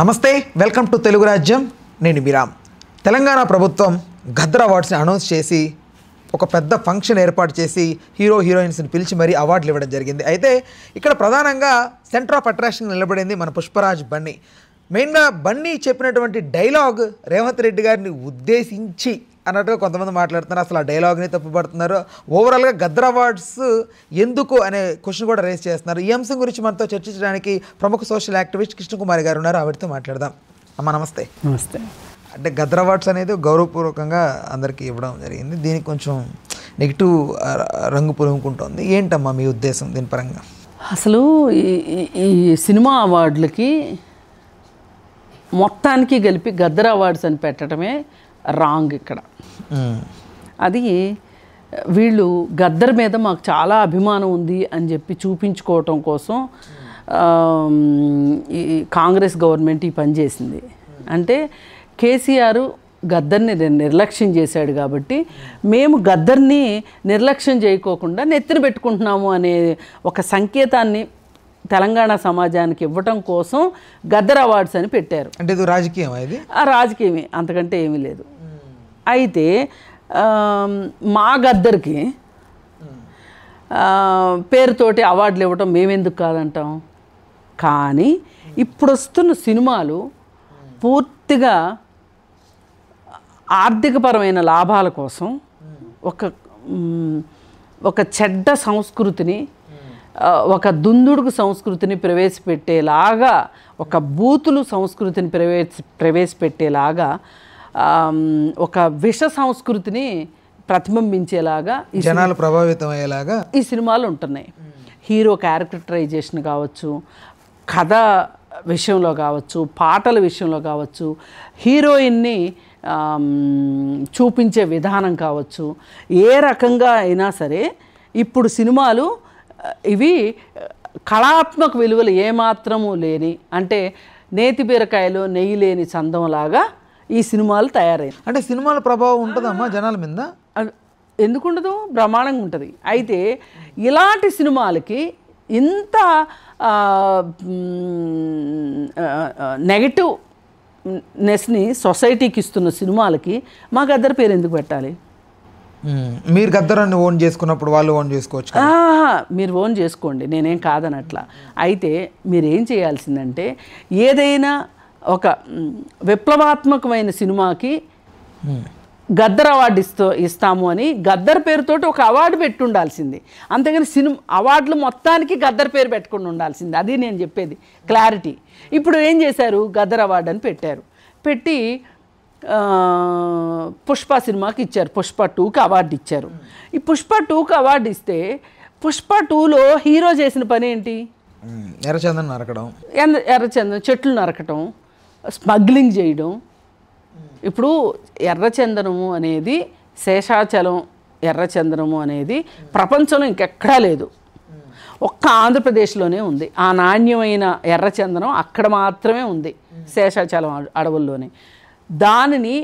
నమస్తే, welcome to Telugu రాజ్యం. నేను మీరామ్. తెలంగాణ ప్రభుత్వం గద్దర్ అవార్డ్స్ని అనౌన్స్ చేసి ఒక పెద్ద ఫంక్షన్ ఏర్పాటు చేసి హీరో హీరోయిన్స్ని పిలిచి మరీ అవార్డులు ఇవ్వడం జరిగింది. అయితే ఇక్కడ ప్రధానంగా సెంటర్ ఆఫ్ అట్రాక్షన్ నిలబడింది మన పుష్పరాజ్ బన్నీ. మెయిన్గా బన్నీ చెప్పినటువంటి డైలాగ్ రేవంత్ రెడ్డి గారిని ఉద్దేశించి అన్నట్టుగా కొంతమంది మాట్లాడుతున్నారు. అసలు ఆ డైలాగ్ని తప్పుపడుతున్నారు. ఓవరాల్గా గద్దర్ అవార్డ్స్ ఎందుకు అనే క్వశ్చన్ కూడా రేస్ చేస్తున్నారు. ఈ అంశం గురించి మనతో చర్చించడానికి ప్రముఖ సోషల్ యాక్టివిస్ట్ కృష్ణకుమారి గారు ఉన్నారు. ఆవిడతో మాట్లాడదాం. అమ్మ నమస్తే. నమస్తే. అంటే గద్దర్ అవార్డ్స్ అనేది గౌరవపూర్వకంగా అందరికీ ఇవ్వడం జరిగింది. దీనికి కొంచెం నెగిటివ్ రంగు పులుముకుంటుంది. ఏంటమ్మా మీ ఉద్దేశం దీని పరంగా? అసలు ఈ సినిమా అవార్డులకి మొత్తానికి కలిపి గద్దర్ అవార్డ్స్ అని పెట్టడమే రాంగ్. ఇక్కడ అది వీళ్ళు గద్దర్ మీద మాకు చాలా అభిమానం ఉంది అని చెప్పి చూపించుకోవటం కోసం ఈ కాంగ్రెస్ గవర్నమెంట్ ఈ పని చేసింది. అంటే కేసీఆర్ గద్దర్ని నిర్లక్ష్యం చేశాడు కాబట్టి మేము గద్దర్ని నిర్లక్ష్యం చేయకోకుండా నెత్తిన పెట్టుకుంటున్నాము అనే ఒక సంకేతాన్ని తెలంగాణ సమాజానికి ఇవ్వటం కోసం గద్దర్ అవార్డ్స్ అని పెట్టారు. అంటే ఇది రాజకీయం, ఇది రాజకీయమే, అంతకంటే ఏమీ లేదు. అయితే మా గద్దర్కి పేరుతోటి అవార్డులు ఇవ్వటం మేమెందుకు కాదంటాం. కానీ ఇప్పుడు వస్తున్న సినిమాలు పూర్తిగా ఆర్థికపరమైన లాభాల కోసం ఒక చెడ్డ సంస్కృతిని, ఒక దుందుడుకు సంస్కృతిని ప్రవేశపెట్టేలాగా, ఒక బూతులు సంస్కృతిని ప్రవేశపెట్టేలాగా, ఒక విష సంస్కృతిని ప్రతిబింబించేలాగా జనాలు ప్రభావితం అయ్యేలాగా ఈ సినిమాలు ఉంటున్నాయి. హీరో క్యారెక్టరైజేషన్ కావచ్చు, కథ విషయంలో కావచ్చు, పాటల విషయంలో కావచ్చు, హీరోయిన్ని చూపించే విధానం కావచ్చు, ఏ రకంగా అయినా సరే ఇప్పుడు సినిమాలు ఇవి కళాత్మక విలువలు ఏమాత్రము లేని, అంటే నేతి బీరకాయలో నెయ్యి లేని చందంలాగా ఈ సినిమాలు తయారయ్యాయి. అంటే సినిమాల ప్రభావం ఉంటుందమ్మా జనాల మీద? ఎందుకుండదు, బ్రహ్మాండంగా ఉంటుంది. అయితే ఇలాంటి సినిమాలకి ఇంత నెగిటివ్నెస్ని సొసైటీకి ఇస్తున్న సినిమాలకి మా గద్దర్ పేరు ఎందుకు పెట్టాలి? మీరు గద్దరాన్ని ఓన్ చేసుకున్నప్పుడు వాళ్ళు ఓన్ చేసుకోవచ్చు. మీరు ఓన్ చేసుకోండి, నేనేం కాదనట్లా. అయితే మీరేం చేయాల్సిందంటే ఏదైనా ఒక విప్లవాత్మకమైన సినిమాకి గద్దర్ అవార్డు ఇస్తాము అని గద్దర్ పేరుతోటి ఒక అవార్డు పెట్టి ఉండాల్సింది. అంతేగాని అవార్డులు మొత్తానికి గద్దర్ పేరు పెట్టుకుని ఉండాల్సింది. అది నేను చెప్పేది క్లారిటీ. ఇప్పుడు ఏం చేశారు, గద్దర్ అవార్డు అని పెట్టారు. పెట్టి పుష్ప సినిమాకి ఇచ్చారు, పుష్ప 2కి అవార్డు ఇచ్చారు. ఈ పుష్ప 2కి అవార్డు ఇస్తే పుష్ప 2లో హీరో చేసిన పని ఏంటి? ఎర్రచందనం నరకడం, ఎర్రచందనం చెట్లు నరకటం, స్మగ్లింగ్ చేయడం. ఇప్పుడు ఎర్రచందనము అనేది, శేషాచలం ఎర్రచందనము అనేది ప్రపంచంలో ఇంకెక్కడా లేదు, ఒక్క ఆంధ్రప్రదేశ్లోనే ఉంది. ఆ నాణ్యమైన ఎర్రచందనం అక్కడ మాత్రమే ఉంది, శేషాచలం అడవుల్లోనే. దానిని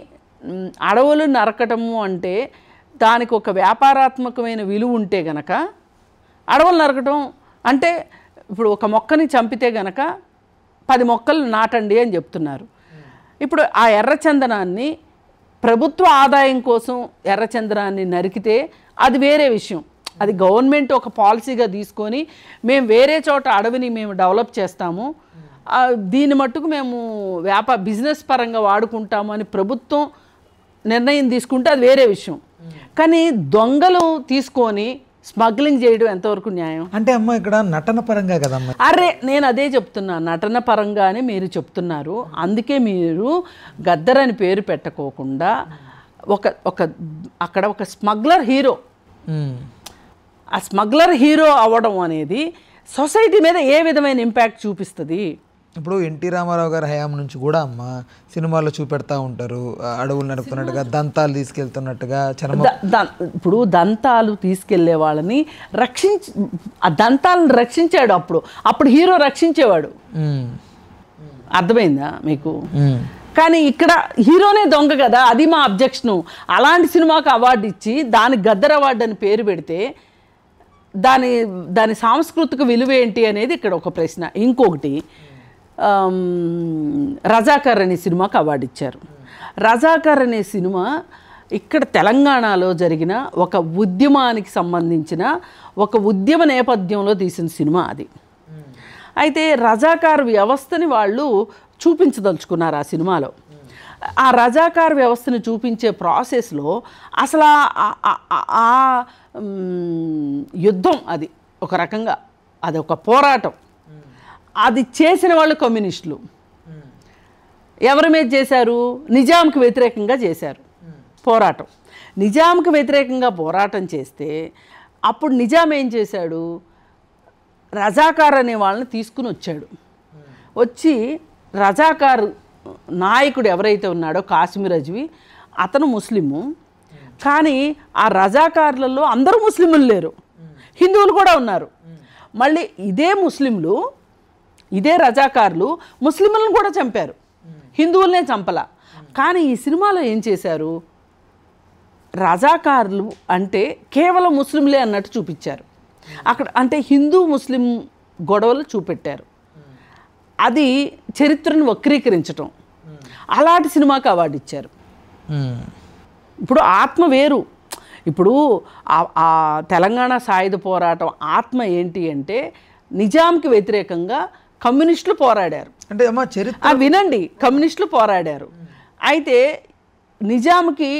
అడవులు నరకటము అంటే దానికి ఒక వ్యాపారాత్మకమైన విలువ ఉంటే గనక, అడవులు నరకటం అంటే ఇప్పుడు ఒక మొక్కని చంపితే గనక 10 మొక్కలు నాటండి అని చెప్తున్నారు. ఇప్పుడు ఆ ఎర్రచందనాన్ని ప్రభుత్వ ఆదాయం కోసం ఎర్రచందనాన్ని నరికితే అది వేరే విషయం. అది గవర్నమెంట్ ఒక పాలసీగా తీసుకొని మేము వేరే చోట అడవిని మేము డెవలప్ చేస్తాము, దీని మట్టుకు మేము బిజినెస్ పరంగా వాడుకుంటాము అని ప్రభుత్వం నిర్ణయం తీసుకుంటే అది వేరే విషయం. కానీ దొంగలు తీసుకొని స్మగ్లింగ్ చేయడం ఎంతవరకు న్యాయం? అంటే అమ్మ ఇక్కడ నటన పరంగా కదమ్మా. అరే నేను అదే చెప్తున్నా, నటన పరంగానే మీరు చెప్తున్నారు. అందుకే మీరు గద్దర్ అని పేరు పెట్టకోకుండా అక్కడ ఒక స్మగ్లర్ హీరో, ఆ స్మగ్లర్ హీరో అవ్వడం అనేది సొసైటీ మీద ఏ విధమైన ఇంపాక్ట్ చూపిస్తుంది? ఇప్పుడు ఎన్టీ రామారావు గారి హయాం నుంచి కూడా అమ్మ సినిమాల్లో చూపెడతా ఉంటారు, అడవులు నడుపుతున్నట్టుగా, దంతాలు తీసుకెళ్తున్నట్టుగా. ఇప్పుడు దంతాలు తీసుకెళ్లే వాళ్ళని ఆ దంతాలను రక్షించాడు. అప్పుడు హీరో రక్షించేవాడు. అర్థమైందా మీకు? కానీ ఇక్కడ హీరోనే దొంగ కదా, అది మా అబ్జెక్షను. అలాంటి సినిమాకి అవార్డు ఇచ్చి దానికి గద్దర్ అవార్డు అని పేరు పెడితే దాని సాంస్కృతిక విలువ ఏంటి అనేది ఇక్కడ ఒక ప్రశ్న. ఇంకొకటి, రజాకర్ అనే సినిమాకి అవార్డు ఇచ్చారు. రజాకర్ అనే సినిమా ఇక్కడ తెలంగాణలో జరిగిన ఒక ఉద్యమానికి సంబంధించిన ఒక ఉద్యమ నేపథ్యంలో తీసిన సినిమా అది. అయితే రజాకార్ వ్యవస్థని వాళ్ళు చూపించదలుచుకున్నారు ఆ సినిమాలో. ఆ రజాకార్ వ్యవస్థని చూపించే ప్రాసెస్లో అసలు ఆ యుద్ధం అది ఒక రకంగా అది ఒక పోరాటం. అది చేసిన వాళ్ళు కమ్యూనిస్టులు. ఎవరి మీద చేశారు? నిజాంకి వ్యతిరేకంగా చేశారు పోరాటం. నిజాంకి వ్యతిరేకంగా పోరాటం చేస్తే అప్పుడు నిజాం ఏం చేశాడు? రజాకార్ అనే వాళ్ళని తీసుకుని వచ్చాడు. వచ్చి రజాకార్ నాయకుడు ఎవరైతే ఉన్నాడో కాశ్మీర్ రజ్వీ, అతను ముస్లిము. కానీ ఆ రజాకార్లలో అందరూ ముస్లింలు లేరు, హిందువులు కూడా ఉన్నారు. మళ్ళీ ఇదే ముస్లింలు, ఇదే రజాకార్లు ముస్లింలను కూడా చంపారు, హిందువులనే చంపల. కానీ ఈ సినిమాలో ఏం చేశారు? రజాకార్లు అంటే కేవలం ముస్లింలే అన్నట్టు చూపించారు అక్కడ. అంటే హిందూ ముస్లిం గొడవలు చూపెట్టారు. అది చరిత్రను వక్రీకరించటం. అలాంటి సినిమాకి అవార్డు ఇచ్చారు. ఇప్పుడు ఆత్మ వేరు. ఇప్పుడు ఆ తెలంగాణ సాయుధ పోరాటం ఆత్మ ఏంటి అంటే నిజాంకి వ్యతిరేకంగా కమ్యూనిస్టులు పోరాడారు. అంటే అమ్మా చరిత్ర వినండి, కమ్యూనిస్టులు పోరాడారు. అయితే నిజాంకి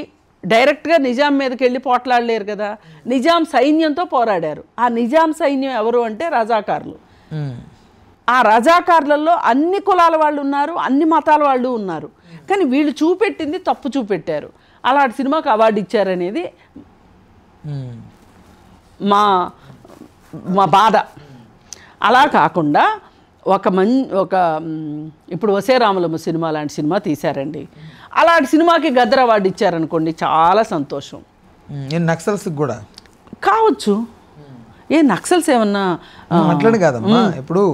డైరెక్ట్గా నిజాం మీదకి వెళ్ళి పోట్లాడలేరు కదా, నిజాం సైన్యంతో పోరాడారు. ఆ నిజాం సైన్యం ఎవరు అంటే రజాకార్లు. ఆ రజాకార్లలో అన్ని కులాల వాళ్ళు ఉన్నారు, అన్ని మతాల వాళ్ళు ఉన్నారు. కానీ వీళ్ళు చూపెట్టింది తప్పు చూపెట్టారు. అలాంటి సినిమాకి అవార్డు ఇచ్చారనేది మా మా బాధ. అలా కాకుండా ఒక ఇప్పుడు వసే రాములమ్మ సినిమా లాంటి సినిమా తీశారండి. అలాంటి సినిమాకి గద్దర్ అవార్డు ఇచ్చారనుకోండి, చాలా సంతోషం. నక్సల్స్ కూడా కావచ్చు. ఏ నక్సల్స్ ఏమన్నా అట్లని కాదమ్మా. ఇప్పుడు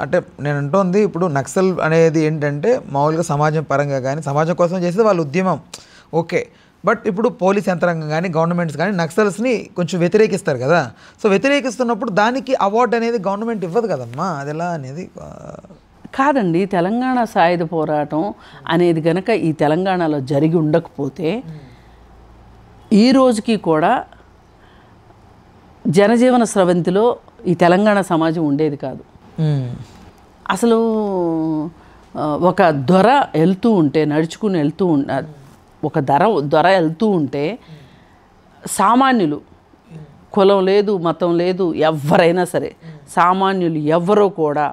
అంటే నేను అంటోంది, ఇప్పుడు నక్సల్ అనేది ఏంటంటే మామూలుగా సమాజం పరంగా కానీ సమాజం కోసం చేసేది వాళ్ళ ఉద్యమం, ఓకే. బట్ ఇప్పుడు పోలీస్ యంత్రాంగం కానీ గవర్నమెంట్స్ కానీ నక్సల్స్ని కొంచెం వ్యతిరేకిస్తారు కదా. సో వ్యతిరేకిస్తున్నప్పుడు దానికి అవార్డు అనేది గవర్నమెంట్ ఇవ్వదు కదమ్మా, అది ఎలా అనేది కాదండి. తెలంగాణ సాయుధ పోరాటం అనేది కనుక ఈ తెలంగాణలో జరిగి ఉండకపోతే ఈ రోజుకి కూడా జనజీవన స్రవంతిలో ఈ తెలంగాణ సమాజం ఉండేది కాదు. అసలు ఒక దొర వెళ్తూ ఉంటే, నడుచుకుని వెళ్తూ ఒక దొర వెళ్తూ ఉంటే సామాన్యులు, కులం లేదు మతం లేదు, ఎవరైనా సరే సామాన్యులు ఎవరో కూడా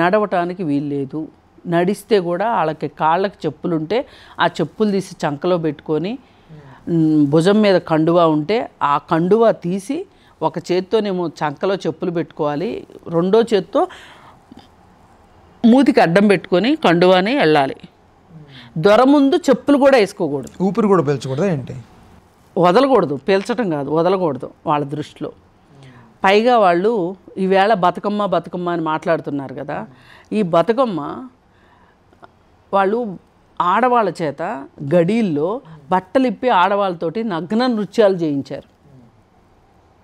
నడవటానికి వీల్లేదు. నడిస్తే కూడా వాళ్ళకి కాళ్ళకి చెప్పులుంటే ఆ చెప్పులు తీసి చంకలో పెట్టుకొని, భుజం మీద కండువా ఉంటే ఆ కండువా తీసి ఒక చేత్తోనేమో చంకలో చెప్పులు పెట్టుకోవాలి, రెండో చేత్తో మూతికి అడ్డం పెట్టుకొని కండువాని వెళ్ళాలి. దొర ముందు చెప్పులు కూడా వేసుకోకూడదు, ఊపిరి కూడా పీల్చకూడదు, ఏంటి వదలకూడదు, పీల్చటం కాదు వదలకూడదు వాళ్ళ దృష్టిలో. పైగా వాళ్ళు ఈవేళ బతుకమ్మ బతుకమ్మ అని మాట్లాడుతున్నారు కదా, ఈ బతుకమ్మ వాళ్ళు ఆడవాళ్ళ చేత గడీల్లో బట్టలిప్పి ఆడవాళ్ళతోటి నగ్న నృత్యాలు చేయించారు.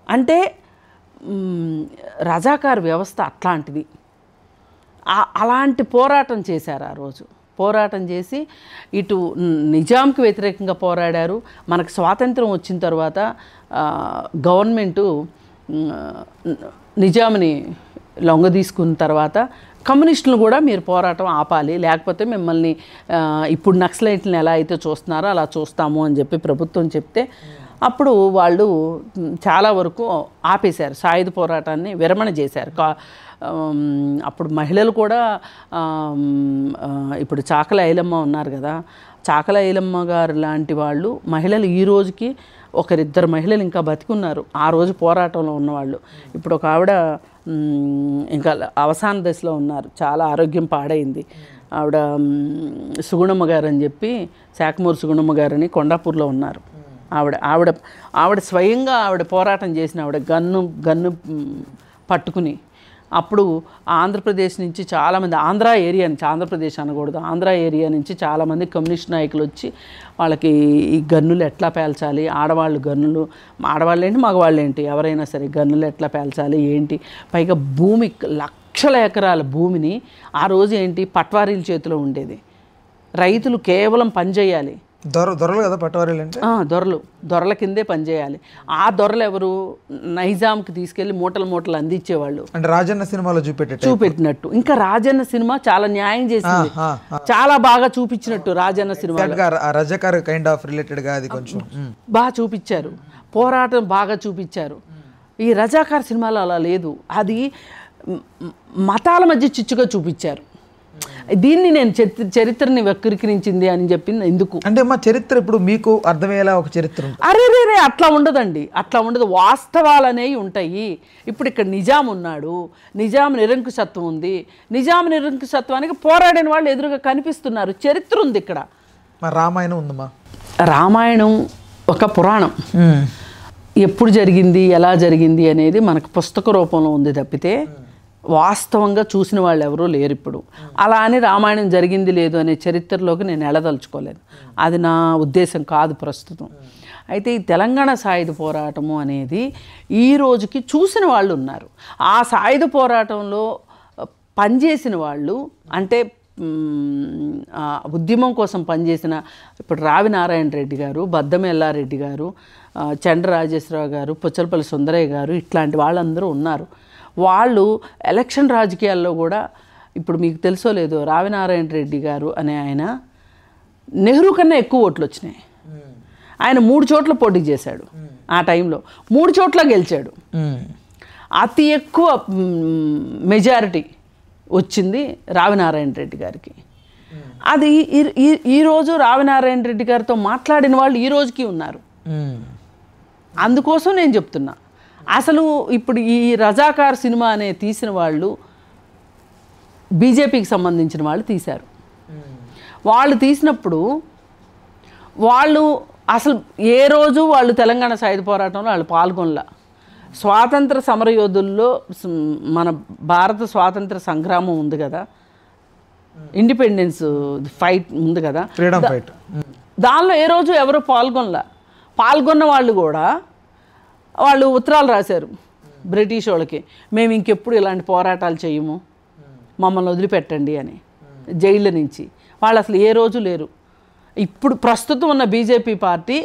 అంటే రజాకార్ వ్యవస్థ అట్లాంటిది. అలాంటి పోరాటం చేశారు ఆ రోజు. పోరాటం చేసి ఇటు నిజాంకి వ్యతిరేకంగా పోరాడారు. మనకు స్వాతంత్రం వచ్చిన తర్వాత గవర్నమెంటు నిజాంని లొంగదీసుకున్న తర్వాత కమ్యూనిస్టులు కూడా మీరు పోరాటం ఆపాలి, లేకపోతే మిమ్మల్ని ఇప్పుడు నక్సలైట్లను ఎలా అయితే చూస్తున్నారో అలా చూస్తాము అని చెప్పి ప్రభుత్వం చెప్తే అప్పుడు వాళ్ళు చాలా వరకు ఆపేశారు, సాయుధ పోరాటాన్ని విరమణ చేశారు. అప్పుడు మహిళలు కూడా ఇప్పుడు చాకల ఐలమ్మ ఉన్నారు కదా, చాకల ఐలమ్మ గారు లాంటి వాళ్ళు మహిళలు ఈ రోజుకి ఒకరిద్దరు మహిళలు ఇంకా బతికున్నారు ఆ రోజు పోరాటంలో ఉన్నవాళ్ళు. ఇప్పుడు ఒక ఆవిడ ఇంకా అవసాన దశలో ఉన్నారు, చాలా ఆరోగ్యం పాడైంది. ఆవిడ సుగుణమ్మ గారు అని చెప్పి, శాఖమూరు సుగుణమ్మ గారని కొండాపూర్లో ఉన్నారు. ఆవిడ స్వయంగా ఆవిడ పోరాటం చేసిన ఆవిడ గన్ను పట్టుకుని అప్పుడు ఆంధ్రప్రదేశ్ నుంచి చాలామంది, ఆంధ్ర ఏరియా నుంచి, ఆంధ్రప్రదేశ్ అనకూడదు, ఆంధ్ర ఏరియా నుంచి చాలామంది కమ్యూనిస్ట్ నాయకులు వచ్చి వాళ్ళకి ఈ గన్నులు ఎట్లా పేల్చాలి, ఆడవాళ్ళు గన్నులు, ఆడవాళ్ళు ఏంటి మగవాళ్ళు ఏంటి ఎవరైనా సరే గన్నులు ఎట్లా పేల్చాలి ఏంటి, పైగా భూమి లక్షల ఎకరాల భూమిని ఆ రోజు ఏంటి పట్వారీల చేతిలో ఉండేది. రైతులు కేవలం పనిచేయాలి. దొరలు కదా పట్టవారీలు అంటే. దొరల కిందే పనిచేయాలి. ఆ దొరలు ఎవరు? నైజాంకి తీసుకెళ్లి మూటలు అందించేవాళ్ళు. అంటే రాజన్న సినిమాలో చూపెట్టినట్టు. ఇంకా రాజన్న సినిమా చాలా న్యాయం చేసింది, చాలా బాగా చూపించినట్టు. Rajanna cinema Razakar kind of related గా అది కొంచెం బాగా చూపించారు, పోరాటం బాగా చూపించారు. ఈ రజాకార్ సినిమాలో అలా లేదు, అది మతాల మధ్య చిచ్చుగా చూపించారు. దీన్ని నేను చరిత్రని వక్రీకరించింది అని చెప్పింది ఎందుకు అంటే మా చరిత్ర ఇప్పుడు మీకు అర్థమయ్యేలా ఒక చరిత్ర అరే అట్లా ఉండదండి, అట్లా ఉండదు. వాస్తవాలు అనేవి ఉంటాయి. ఇప్పుడు ఇక్కడ నిజాం ఉన్నాడు, నిజాం నిరంకుశత్వం ఉంది, నిజాం నిరంకుశత్వానికి పోరాడిన వాళ్ళు ఎదురుగా కనిపిస్తున్నారు. చరిత్ర ఉంది ఇక్కడ. రామాయణం ఉందమ్మా. రామాయణం ఒక పురాణం. ఎప్పుడు జరిగింది, ఎలా జరిగింది అనేది మనకు పుస్తక రూపంలో ఉంది తప్పితే వాస్తవంగా చూసిన వాళ్ళు ఎవరూ లేరు ఇప్పుడు. అలా అని రామాయణం జరిగింది లేదు అనే చరిత్రలోకి నేను ఎడదలుచుకోలేదు, అది నా ఉద్దేశం కాదు ప్రస్తుతం. అయితే ఈ తెలంగాణ సాయుధ పోరాటము అనేది ఈ రోజుకి చూసిన వాళ్ళు ఉన్నారు. ఆ సాయుధ పోరాటంలో పనిచేసిన వాళ్ళు అంటే ఉద్యమం కోసం పనిచేసిన ఇప్పుడు రావి నారాయణ రెడ్డి గారు, బద్దం ఎల్లారెడ్డి గారు, చండ్ర రాజేశ్వరరావు గారు, పుచ్చలపల్లి సుందరయ్య గారు, ఇట్లాంటి వాళ్ళందరూ ఉన్నారు. వాళ్ళు ఎలక్షన్ రాజకీయాల్లో కూడా ఇప్పుడు మీకు తెలుసో లేదో రావినారాయణ రెడ్డి గారు అనే ఆయన నెహ్రూ కన్నా ఎక్కువ ఓట్లు వచ్చినాయి. ఆయన 3 చోట్ల పోటీ చేశాడు. ఆ టైంలో 3 చోట్ల గెలిచాడు. అతి ఎక్కువ మెజారిటీ వచ్చింది రావినారాయణ రెడ్డి గారికి. అది ఈరోజు రావినారాయణ రెడ్డి గారితో మాట్లాడిన వాళ్ళు ఈ రోజుకి ఉన్నారు. అందుకోసం నేను చెప్తున్నా, అసలు ఇప్పుడు ఈ రజాకార్ సినిమా అనే తీసిన వాళ్ళు బీజేపీకి సంబంధించిన వాళ్ళు తీశారు. వాళ్ళు తీసినప్పుడు వాళ్ళు అసలు ఏ రోజు వాళ్ళు తెలంగాణ సాయుధ పోరాటంలో వాళ్ళు పాల్గొనలా. స్వాతంత్ర సమరయోధుల్లో మన భారత స్వాతంత్ర సంగ్రామం ఉంది కదా, ఇండిపెండెన్స్ ఫైట్ ఉంది కదా, ఫ్రీడమ్ ఫైట్, దానిలో ఏ రోజు ఎవరు పాల్గొనలా. పాల్గొన్న వాళ్ళు కూడా వాళ్ళు ఉత్తరాలు రాశారు బ్రిటిష్ వాళ్ళకి, మేము ఇంకెప్పుడు ఇలాంటి పోరాటాలు చేయము, మమ్మల్ని వదిలిపెట్టండి అని, జైళ్ళ నుంచి. వాళ్ళు అసలు ఏ రోజు లేరు. ఇప్పుడు ప్రస్తుతం ఉన్న బీజేపీ పార్టీ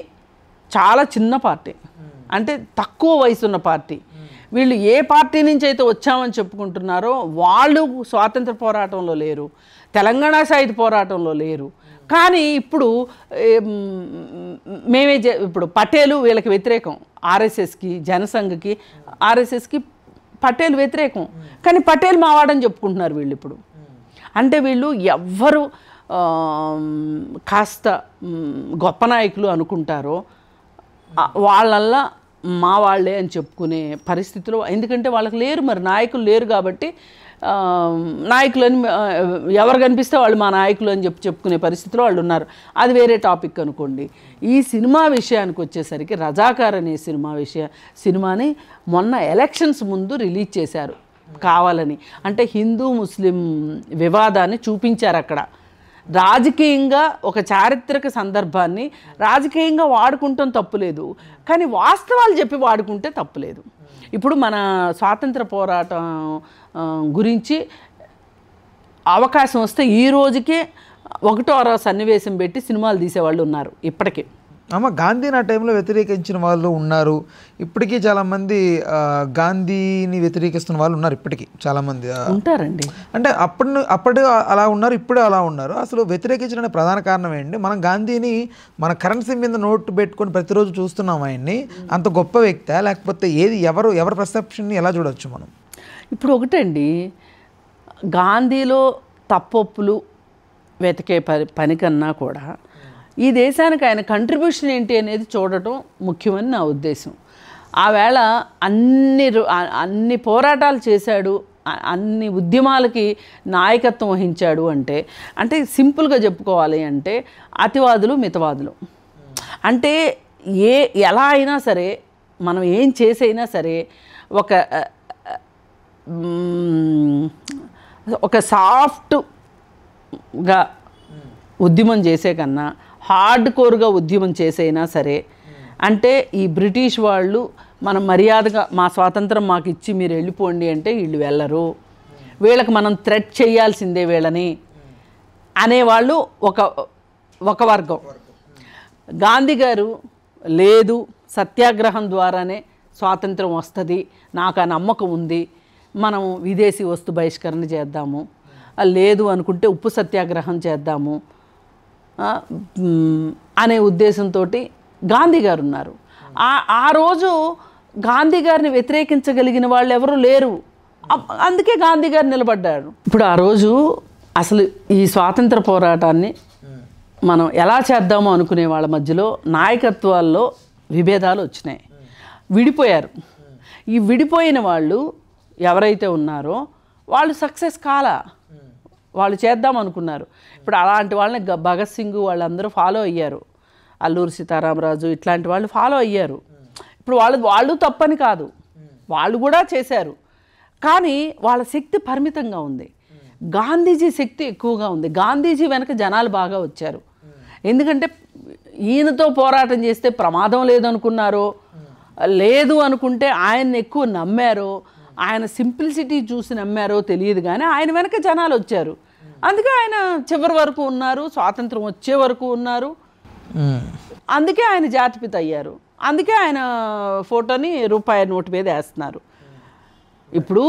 చాలా చిన్న పార్టీ, అంటే తక్కువ వయసు ఉన్న పార్టీ. వీళ్ళు ఏ పార్టీ నుంచి అయితే వచ్చామని చెప్పుకుంటున్నారో వాళ్ళు స్వాతంత్ర పోరాటంలో లేరు, తెలంగాణ సాయుధ పోరాటంలో లేరు. కానీ ఇప్పుడు ఇప్పుడు పటేలు వీళ్ళకి వ్యతిరేకం, ఆర్ఎస్ఎస్కి, జనసంఘకి, ఆర్ఎస్ఎస్కి పటేల్ వ్యతిరేకం. కానీ పటేల్ మావాడని చెప్పుకుంటున్నారు వీళ్ళు ఇప్పుడు. అంటే వీళ్ళు ఎవ్వరు కాస్త గొప్ప నాయకులు అనుకుంటారో వాళ్ళల్లా మా వాళ్ళే అని చెప్పుకునే పరిస్థితిలో, ఎందుకంటే వాళ్ళకి లేరు, మరి నాయకులు లేరు కాబట్టి నాయకులని ఎవరు కనిపిస్తే వాళ్ళు మా నాయకులు అని చెప్పుకునే పరిస్థితిలో వాళ్ళు ఉన్నారు. అది వేరే టాపిక్ అనుకోండి. ఈ సినిమా విషయానికి వచ్చేసరికి రజాకార్ అనే సినిమాని మొన్న ఎలక్షన్స్ ముందు రిలీజ్ చేశారు కావాలని. అంటే హిందూ ముస్లిం వివాదాన్ని చూపించారు అక్కడ. రాజకీయంగా ఒక చారిత్రక సందర్భాన్ని రాజకీయంగా వాడుకుంటాం తప్పులేదు, కానీ వాస్తవాలు చెప్పి వాడుకుంటే తప్పులేదు. ఇప్పుడు మన స్వాతంత్ర పోరాటం గురించి అవకాశం వస్తే ఈ రోజుకే 1వ సన్నివేశం పెట్టి సినిమాలు తీసేవాళ్ళు ఉన్నారు ఇప్పటికీ. అమ్మ, గాంధీని ఆ టైంలో వ్యతిరేకించిన వాళ్ళు ఉన్నారు, ఇప్పటికీ చాలామంది గాంధీని వ్యతిరేకిస్తున్న వాళ్ళు ఉన్నారు, ఇప్పటికీ చాలామంది ఉంటారండి. అంటే అప్పుడు అలా ఉన్నారు, ఇప్పుడు అలా ఉన్నారు. అసలు వ్యతిరేకించడానికి ప్రధాన కారణం ఏంటి? మనం గాంధీని మన కరెన్సీ మీద నోటు పెట్టుకొని ప్రతిరోజు చూస్తున్నాం. ఆయన్ని అంత గొప్ప వ్యక్తి లేకపోతే ఏది, ఎవరి పర్సెప్షన్ని ఎలా చూడవచ్చు మనం? ఇప్పుడు ఒకటండి, గాంధీలో తప్పొప్పులు వెతికే పని కన్నా కూడా ఈ దేశానికి ఆయన కంట్రిబ్యూషన్ ఏంటి అనేది చూడటం ముఖ్యమని నా ఉద్దేశం. ఆవేళ అన్ని పోరాటాలు చేశాడు, అన్ని ఉద్యమాలకి నాయకత్వం వహించాడు. అంటే సింపుల్గా చెప్పుకోవాలి అంటే అతివాదులు మితవాదులు. అంటే ఎలా అయినా సరే, మనం ఏం చేసైనా సరే ఒక సాఫ్ట్గా ఉద్యమం చేసే కన్నా హార్డ్ కోర్గా ఉద్యమం చేసైనా సరే, అంటే ఈ బ్రిటిష్ వాళ్ళు మనం మర్యాదగా మా స్వాతంత్రం మాకు ఇచ్చి మీరు వెళ్ళిపోండి అంటే వీళ్ళు వెళ్ళరు. వీళ్ళకి మనం థ్రెట్ చేయాల్సిందే వీళ్ళని అనేవాళ్ళు ఒక వర్గం. గాంధీ గారు లేదు, సత్యాగ్రహం ద్వారానే స్వాతంత్రం వస్తుంది, నాకు ఆ నమ్మకం ఉంది, మనం విదేశీ వస్తు బహిష్కరణ చేద్దాము, లేదు అనుకుంటే ఉప్పు సత్యాగ్రహం చేద్దాము అనే ఉద్దేశంతో గాంధీ గారు ఉన్నారు. ఆ రోజు గాంధీ గారిని వ్యతిరేకించగలిగిన వాళ్ళు ఎవరు లేరు, అందుకే గాంధీ గారు నిలబడ్డారు. ఇప్పుడు ఆ రోజు అసలు ఈ స్వాతంత్ర పోరాటాన్ని మనం ఎలా చేద్దామో అనుకునే వాళ్ళ మధ్యలో నాయకత్వాల్లో విభేదాలు వచ్చినాయి, విడిపోయారు. ఈ విడిపోయిన వాళ్ళు ఎవరైతే ఉన్నారో వాళ్ళు సక్సెస్ కాలా, వాళ్ళు చేద్దాం అనుకున్నారు. ఇప్పుడు అలాంటి వాళ్ళని భగత్ సింగ్ వాళ్ళందరూ ఫాలో అయ్యారు, అల్లూరి సీతారామరాజు ఇట్లాంటి వాళ్ళు ఫాలో అయ్యారు. ఇప్పుడు వాళ్ళు తప్పని కాదు, వాళ్ళు కూడా చేశారు, కానీ వాళ్ళ శక్తి పరిమితంగా ఉంది. గాంధీజీ శక్తి ఎక్కువగా ఉంది. గాంధీజీ వెనక జనాలు బాగా వచ్చారు. ఎందుకంటే ఈయనతో పోరాటం చేస్తే ప్రమాదం లేదనుకున్నారో, లేదు అనుకుంటే ఆయన్ని ఎక్కువ నమ్మారో, ఆయన సింప్లిసిటీ చూసి నమ్మారో తెలియదు, కానీ ఆయన వెనక జనాలు వచ్చారు. అందుకే ఆయన చివరి వరకు ఉన్నారు, స్వాతంత్రం వచ్చే వరకు ఉన్నారు. అందుకే ఆయన జాతిపిత అయ్యారు. అందుకే ఆయన ఫోటోని రూపాయి నోటు మీద వేస్తున్నారు. ఇప్పుడు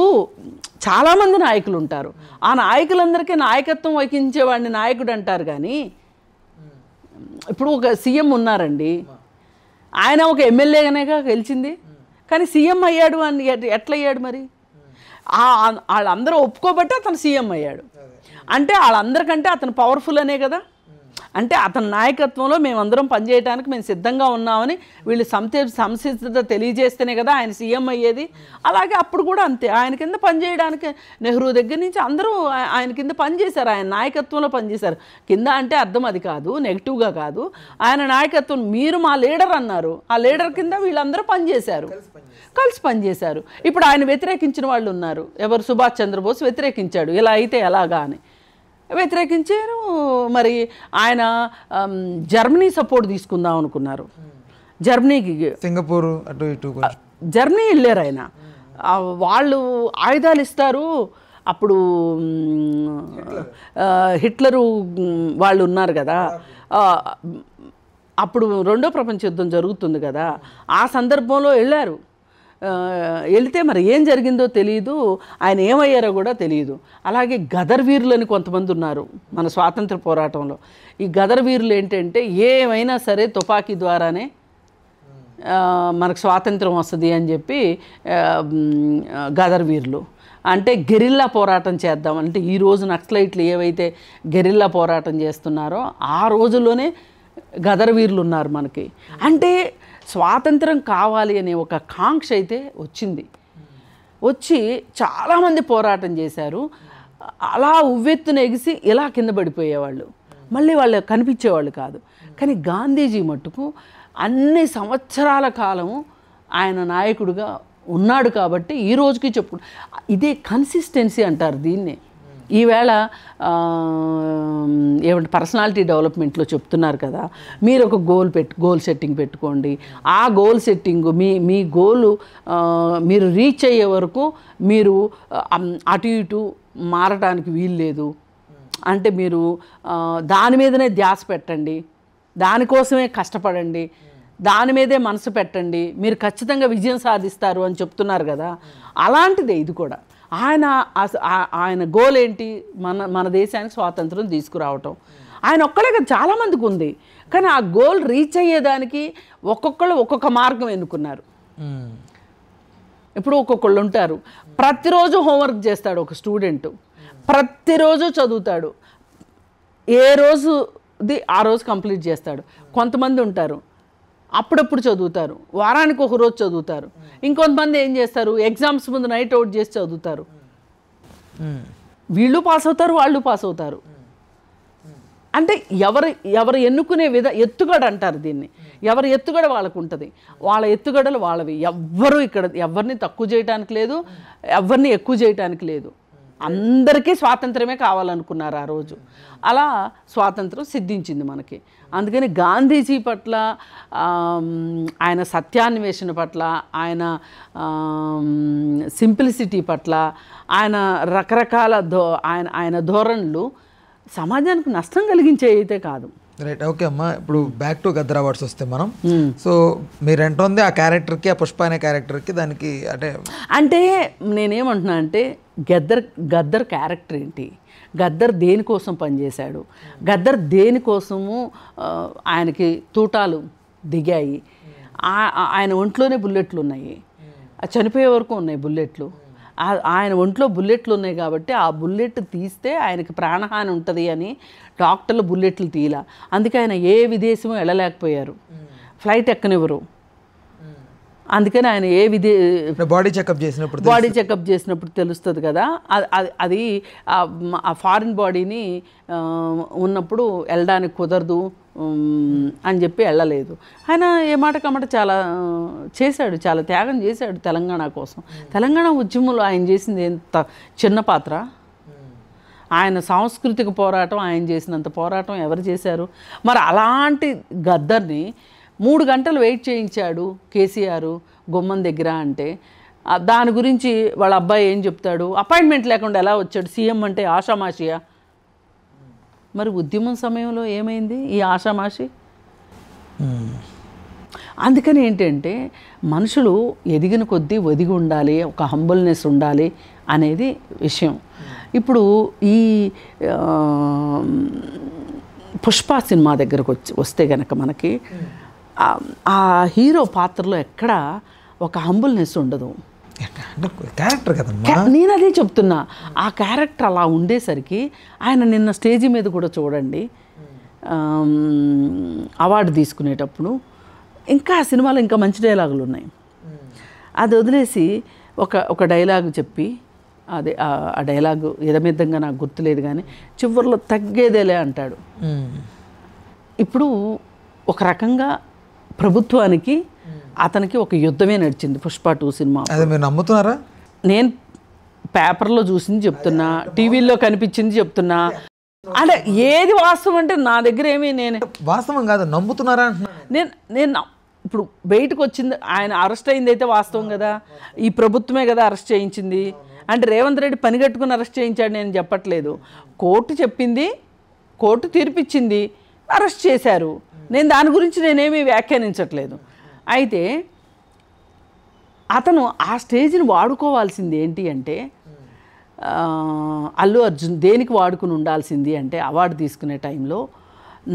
చాలామంది నాయకులు ఉంటారు, ఆ నాయకులందరికీ నాయకత్వం వహించేవాడిని నాయకుడు అంటారు. కానీ ఇప్పుడు ఒక సీఎం ఉన్నారండి, ఆయన ఒక ఎమ్మెల్యేగానేగా గెలిచింది, కానీ సీఎం అయ్యాడు అని ఎట్లా అయ్యాడు మరి? వాళ్ళందరూ ఒప్పుకోబట్టి అతను సీఎం అయ్యాడు. అంటే వాళ్ళందరికంటే అతను పవర్ఫుల్ అనే కదా. అంటే అతని నాయకత్వంలో మేమందరం పనిచేయడానికి మేము సిద్ధంగా ఉన్నామని వీళ్ళు సంసిద్ధత తెలియజేస్తేనే కదా ఆయన సీఎం అయ్యేది. అలాగే అప్పుడు కూడా అంతే, ఆయన కింద పనిచేయడానికి నెహ్రూ దగ్గర నుంచి అందరూ ఆయన కింద పనిచేశారు, ఆయన నాయకత్వంలో పనిచేశారు. కింద అంటే అర్థం అది కాదు, నెగిటివ్గా కాదు. ఆయన నాయకత్వం, మీరు మా లీడర్ అన్నారు, ఆ లీడర్ కింద వీళ్ళందరూ పనిచేశారు, కలిసి పనిచేశారు. ఇప్పుడు ఆయన వ్యతిరేకించిన వాళ్ళు ఉన్నారు. ఎవరు? సుభాష్ చంద్రబోస్ వ్యతిరేకించాడు, ఇలా అయితే ఎలాగా అని వ్యతిరేకించారు. మరి ఆయన జర్మనీ సపోర్ట్ తీసుకుందాం అనుకున్నారు, జర్మనీకి, సింగపూర్ అటు ఇటు జర్మనీ వెళ్ళారు ఆయన. వాళ్ళు ఆయుధాలు ఇస్తారు, అప్పుడు హిట్లరు వాళ్ళు ఉన్నారు కదా, అప్పుడు రెండో ప్రపంచ యుద్ధం జరుగుతుంది కదా, ఆ సందర్భంలో వెళ్ళారు. వెళితే మరి ఏం జరిగిందో తెలియదు, ఆయన ఏమయ్యారో కూడా తెలియదు. అలాగే గదర్ వీరులని కొంతమంది ఉన్నారు మన స్వాతంత్ర పోరాటంలో. ఈ గదర్ వీరులు ఏంటంటే ఏమైనా సరే తుపాకీ ద్వారానే మనకు స్వాతంత్రం వస్తుంది అని చెప్పి గదర్ వీరులు. అంటే గెరిల్లా పోరాటం చేద్దాం అంటే, ఈరోజు నక్సలైట్లు ఏవైతే గెరిల్లా పోరాటం చేస్తున్నారో ఆ రోజుల్లోనే గదర్ వీరులు ఉన్నారు మనకి. అంటే స్వాతంత్రం కావాలి అనే ఒక కాంక్ష అయితే వచ్చింది, వచ్చి చాలామంది పోరాటం చేశారు. అలా ఉవ్వెత్తున ఎగిసి ఇలా కింద పడిపోయేవాళ్ళు, మళ్ళీ వాళ్ళు కనిపించేవాళ్ళు కాదు. కానీ గాంధీజీ మట్టుకు అన్ని సంవత్సరాల కాలము ఆయన నాయకుడిగా ఉన్నాడు కాబట్టి ఈ రోజుకి చెప్పు, ఇదే కన్సిస్టెన్సీ అంటారు దీన్నే. ఈవేళ ఏమంటే పర్సనాలిటీ డెవలప్మెంట్లో చెప్తున్నారు కదా, మీరు ఒక గోల్ సెట్టింగ్ పెట్టుకోండి. ఆ గోల్ సెట్టింగ్ మీ గోలు మీరు రీచ్ అయ్యే వరకు మీరు అటు ఇటు మారటానికి వీలు లేదు. అంటే మీరు దాని మీదనే ధ్యాస పెట్టండి, దానికోసమే కష్టపడండి, దాని మీదే మనసు పెట్టండి, మీరు ఖచ్చితంగా విజయం సాధిస్తారు అని చెప్తున్నారు కదా. అలాంటిదే ఇది కూడా. ఆయన గోల్ ఏంటి? మన దేశానికి స్వాతంత్రం తీసుకురావటం. ఆయన ఒక్కడే కదా, చాలామందికి ఉంది. కానీ ఆ గోల్ రీచ్ అయ్యేదానికి ఒక్కొక్కళ్ళు ఒక్కొక్క మార్గం ఎన్నుకున్నారు. ఇప్పుడు ఒక్కొక్కళ్ళు ఉంటారు, ప్రతిరోజు హోంవర్క్ చేస్తాడు ఒక స్టూడెంట్, ప్రతిరోజు చదువుతాడు, ఏ రోజుది ఆ రోజు కంప్లీట్ చేస్తాడు. కొంతమంది ఉంటారు అప్పుడప్పుడు చదువుతారు, వారానికి ఒక రోజు చదువుతారు. ఇంకొంతమంది ఏం చేస్తారు, ఎగ్జామ్స్ ముందు నైట్ అవుట్ చేసి చదువుతారు. వీళ్ళు పాస్ అవుతారు, వాళ్ళు పాస్ అవుతారు. అంటే ఎవరు ఎన్నుకునే ఎత్తుగడ అంటారు దీన్ని. ఎవరి ఎత్తుగడ వాళ్ళకు ఉంటుంది, వాళ్ళ ఎత్తుగడలు వాళ్ళవి. ఎవ్వరూ ఇక్కడ ఎవరిని తక్కువ చేయటానికి లేదు, ఎవరిని ఎక్కువ చేయటానికి లేదు. అందరికీ స్వాతంత్రమే కావాలనుకున్నారు ఆ రోజు. అలా స్వాతంత్రం సిద్ధించింది మనకి. అందుకని గాంధీజీ పట్ల, ఆయన సత్యాన్వేషణ పట్ల, ఆయన సింప్లిసిటీ పట్ల, ఆయన రకరకాల ఆయన ధోరణులు సమాజానికి నష్టం కలిగించే అయితే కాదు. రైట్, ఓకే అమ్మా. ఇప్పుడు బ్యాక్ టు గద్దర్ అవార్డ్స్ వస్తే మనం, సో మీరు అంటుంది ఆ క్యారెక్టర్కి, ఆ పుష్ప అనే క్యారెక్టర్కి, దానికి అంటే నేనేమంటున్నా అంటే గద్దర్ క్యారెక్టర్ ఏంటి, గద్దర్ దేనికోసం పనిచేశాడు, గద్దర్ దేనికోసము ఆయనకి తూటాలు దిగాయి, ఆయన ఒంట్లోనే బుల్లెట్లు ఉన్నాయి, చనిపోయే వరకు ఉన్నాయి బుల్లెట్లు, ఆయన ఒంట్లో బుల్లెట్లు ఉన్నాయి కాబట్టి ఆ బుల్లెట్ తీస్తే ఆయనకి ప్రాణహాని ఉంటుంది అని డాక్టర్లు బుల్లెట్లు తీయలా. అందుకే ఆయన ఏ విదేశమో వెళ్ళలేకపోయారు, ఫ్లైట్ ఎక్కనివ్వరు. అందుకని ఆయన బాడీ చెకప్ చేసినప్పుడు తెలుస్తుంది కదా, అది ఆ ఫారిన్ బాడీని ఉన్నప్పుడు వెళ్ళడానికి కుదరదు అని చెప్పి వెళ్ళలేదు. ఆయన ఏ మాట కమాట చాలా చేశాడు, చాలా త్యాగం చేశాడు తెలంగాణ కోసం. తెలంగాణ ఉద్యమంలో ఆయన చేసింది ఎంత చిన్న పాత్ర. ఆయన సాంస్కృతిక పోరాటం, ఆయన చేసినంత పోరాటం ఎవరు చేశారు? మరి అలాంటి గద్దర్ని 3 గంటలు వెయిట్ చేయించాడు కేసీఆర్ గుమ్మం దగ్గర అంటే, దాని గురించి వాళ్ళ అబ్బాయి ఏం చెప్తాడు? అపాయింట్మెంట్ లేకుండా ఎలా వచ్చాడు సీఎం అంటే ఆషామాషియా? మరి ఉద్యమం సమయంలో ఏమైంది ఈ ఆషామాషి? అందుకని ఏంటంటే మనుషులు ఎదిగిన కొద్దీ ఒదిగి ఉండాలి, ఒక హంబుల్నెస్ ఉండాలి అనేది విషయం. ఇప్పుడు ఈ పుష్ప సినిమా దగ్గరకు వస్తే కనుక మనకి ఆ హీరో పాత్రలో ఎక్కడ ఒక హంబుల్నెస్ ఉండదు. క్యారెక్టర్ కదమ్మా, నేను అదే చెప్తున్నా. ఆ క్యారెక్టర్ అలా ఉండేసరికి ఆయన నిన్న స్టేజ్ మీద కూడా చూడండి, అవార్డు తీసుకునేటప్పుడు ఇంకా ఆ సినిమాలో ఇంకా మంచి డైలాగులు ఉన్నాయి. అది వదిలేసి ఒక డైలాగు చెప్పి, అదే ఆ డైలాగు యథమిద్దంగా నాకు గుర్తులేదు కానీ చివరిలో తగ్గేదేలే అంటాడు. ఇప్పుడు ఒక రకంగా ప్రభుత్వానికి అతనికి ఒక యుద్ధమే నడిచింది పుష్ప 2 సినిమా. అది మీరు నమ్ముతున్నారా? నేను పేపర్లో చూసింది చెప్తున్నా, టీవీలో కనిపించింది చెప్తున్నా. అంటే ఏది వాస్తవం అంటే నా దగ్గర ఏమీ నేను వాస్తవం కాదు, నమ్ముతున్నారా? నేను ఇప్పుడు బయటకు వచ్చింది, ఆయన అరెస్ట్ అయింది అయితే వాస్తవం కదా, ఈ ప్రభుత్వమే కదా అరెస్ట్ చేయించింది. అంటే రేవంత్ రెడ్డి పని కట్టుకుని అరెస్ట్ చేయించాడు నేను చెప్పట్లేదు. కోర్టు చెప్పింది, కోర్టు తీర్పిచ్చింది, అరెస్ట్ చేశారు. నేను దాని గురించి నేనేమీ వ్యాఖ్యానించట్లేదు. అయితే అతను ఆ స్టేజ్ని వాడుకోవాల్సింది ఏంటి అంటే, అల్లు అర్జున్ దేనికి వాడుకుని ఉండాల్సింది అంటే, అవార్డు తీసుకునే టైంలో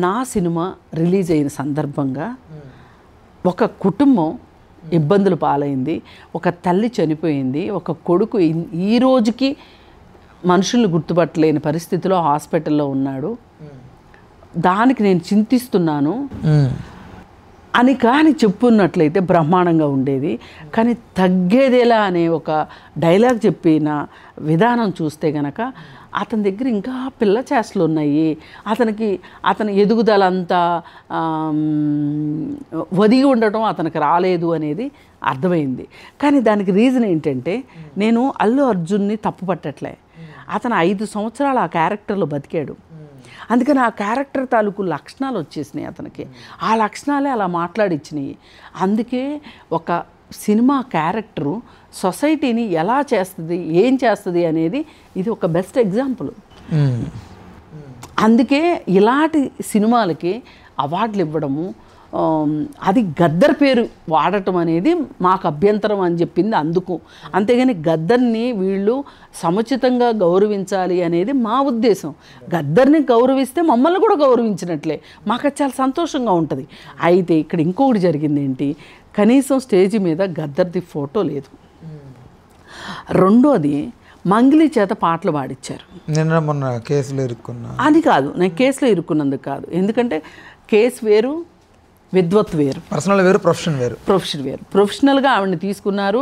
నా సినిమా రిలీజ్ అయిన సందర్భంగా ఒక కుటుంబం ఇబ్బందులు పాలైంది, ఒక తల్లి చనిపోయింది, ఒక కొడుకు ఈ రోజుకి మనుషుల్ని గుర్తుపట్టలేని పరిస్థితిలో హాస్పిటల్లో ఉన్నాడు, దానికి నేను చింతిస్తున్నాను అని కానీ చెప్పున్నట్లయితే బ్రహ్మాండంగా ఉండేది. కానీ తగ్గేదేలా అనే ఒక డైలాగ్ చెప్పిన విధానం చూస్తే గనక అతని దగ్గర ఇంకా పిల్ల చేష్టలు ఉన్నాయి. అతని ఎదుగుదల అంతా ఒదిగి ఉండటం అతనికి రాలేదు అనేది అర్థమైంది. కానీ దానికి రీజన్ ఏంటంటే, నేను అల్లు అర్జున్ని తప్పు పట్టట్లే, అతను 5 సంవత్సరాలు ఆ క్యారెక్టర్లో బతికాడు. అందుకని ఆ క్యారెక్టర్ తాలూకు లక్షణాలు వచ్చేసినాయి అతనికి, ఆ లక్షణాలే అలా మాట్లాడిచ్చినాయి. అందుకే ఒక సినిమా క్యారెక్టరు సొసైటీని ఎలా చేస్తుంది, ఏం చేస్తుంది అనేది ఇది ఒక బెస్ట్ ఎగ్జాంపుల్. అందుకే ఇలాంటి సినిమాలకి అవార్డులు ఇవ్వడము, అది గద్దర్ పేరు వాడటం అనేది మాకు అభ్యంతరం అని చెప్పింది అందుకు. అంతేగాని గద్దర్ని వీళ్ళు సముచితంగా గౌరవించాలి అనేది మా ఉద్దేశం. గద్దర్ని గౌరవిస్తే మమ్మల్ని కూడా గౌరవించినట్లే, మాకు చాలా సంతోషంగా ఉంటుంది. అయితే ఇక్కడ ఇంకొకటి జరిగింది ఏంటి, కనీసం స్టేజ్ మీద గద్దర్ది ఫోటో లేదు. రెండోది మంగిలి చేత పాటలు పాడించారు. నిన్న మొన్న కేసులో ఇరుక్కున్నా అది కాదు, నేను కేసులో ఇరుక్కున్నందుకు కాదు, ఎందుకంటే కేసు వేరు, విద్వత్ వేరు, పర్సనల్ వేరు, ప్రొఫెషన్ వేరు. ప్రొఫెషనల్గా ఆవిడని తీసుకున్నారు,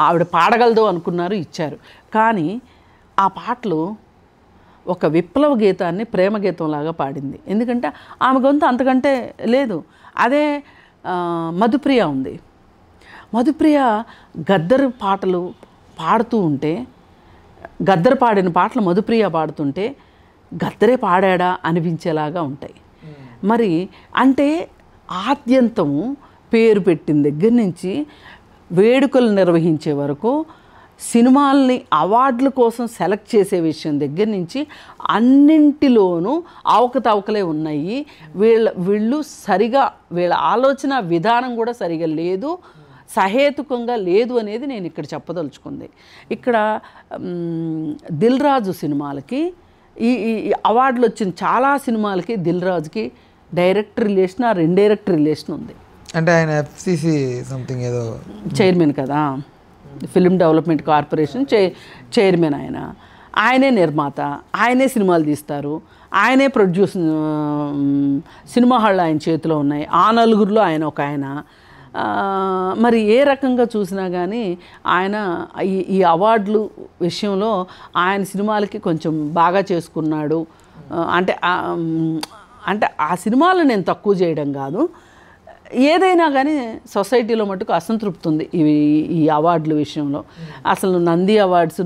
ఆవిడ పాడగలదు అనుకున్నారు, ఇచ్చారు. కానీ ఆ పాటలు ఒక విప్లవ గీతాన్ని ప్రేమ గీతంలాగా పాడింది. ఎందుకంటే ఆమె గొంతు అంతకంటే లేదు. అదే మధుప్రియ ఉంది. మధుప్రియ గద్దరు పాటలు పాడుతూ ఉంటే, గద్దర్ పాడిన పాటలు మధుప్రియ పాడుతుంటే గద్దరే పాడాడా అనిపించేలాగా ఉంటాయి. మరి అంటే ఆద్యంతము పేరు పెట్టిన దగ్గర నుంచి వేడుకలు నిర్వహించే వరకు, సినిమాల్ని అవార్డుల కోసం సెలెక్ట్ చేసే విషయం దగ్గర నుంచి అన్నింటిలోనూ అవకతవకలే ఉన్నాయి. వీళ్ళు సరిగా, వీళ్ళ ఆలోచన విధానం కూడా సరిగా లేదు, సహేతుకంగా లేదు అనేది నేను ఇక్కడ చెప్పదలుచుకుంది. ఇక్కడ దిల్ రాజు సినిమాలకి, ఈ అవార్డులు వచ్చిన చాలా సినిమాలకి దిల్ రాజుకి డైరెక్ట్ రిలేషన్, ఆ ఇండైరెక్ట్ రిలేషన్ ఉంది. అంటే ఆయన ఎఫ్సిసి సంథింగ్ ఏదో చైర్మన్ కదా, ఫిల్మ్ డెవలప్మెంట్ కార్పొరేషన్ చైర్మన్ ఆయన. ఆయనే నిర్మాత, ఆయనే సినిమాలు తీస్తారు, ఆయనే ప్రొడ్యూస్, సినిమా హాళ్ళు ఆయన చేతిలో ఉన్నాయి. ఆ నలుగురిలో ఆయన ఒక ఆయన. మరి ఏ రకంగా చూసినా కానీ ఆయన ఈ అవార్డులు విషయంలో ఆయన సినిమాలకి కొంచెం బాగా చేసుకున్నాడు. అంటే ఆ సినిమాలు నేను తక్కువ చేయడం కాదు, ఏదైనా కానీ సొసైటీలో మటుకు అసంతృప్తి ఉంది ఈ అవార్డుల విషయంలో. అసలు నంది అవార్డ్స్,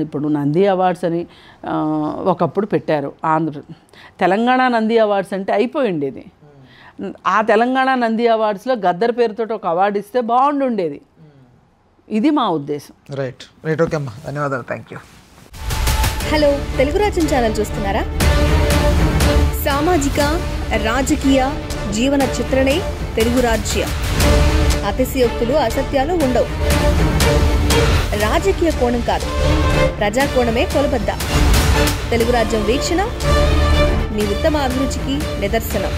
ఇప్పుడు నంది అవార్డ్స్ అని ఒకప్పుడు పెట్టారు. తెలంగాణ నంది అవార్డ్స్ అంటే అయిపోయిండేది. ఆ తెలంగాణ నంది అవార్డ్స్లో గద్దర్ పేరుతో ఒక అవార్డు ఇస్తే బాగుండుండేది. ఇది మా ఉద్దేశం. రైట్ ఓకే అమ్మా, ధన్యవాదాలు, థ్యాంక్ యూ. హలో, తెలుగు రాజ్యం ఛానల్ చూస్తున్నారా? సామాజిక, రాజకీయ, జీవన చిత్రణే తెలుగు రాజ్యం. అతిశయోక్తులు, అసత్యాలు ఉండవు. రాజకీయ కోణం కాదు, ప్రజా కోణమే కొలబద్ద. తెలుగు రాజ్యం వీక్షణ మీ ఉత్తమ అభిరుచికి నిదర్శనం.